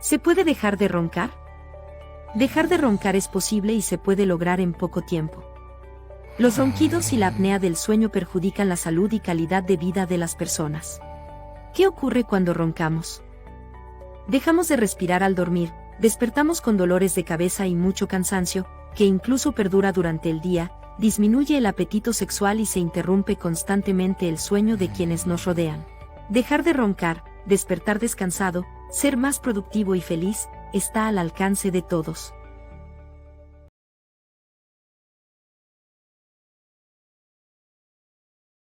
¿Se puede dejar de roncar? Dejar de roncar es posible y se puede lograr en poco tiempo. Los ronquidos y la apnea del sueño perjudican la salud y calidad de vida de las personas. ¿Qué ocurre cuando roncamos? Dejamos de respirar al dormir, despertamos con dolores de cabeza y mucho cansancio, que incluso perdura durante el día, disminuye el apetito sexual y se interrumpe constantemente el sueño de quienes nos rodean. Dejar de roncar, despertar descansado, ser más productivo y feliz, está al alcance de todos.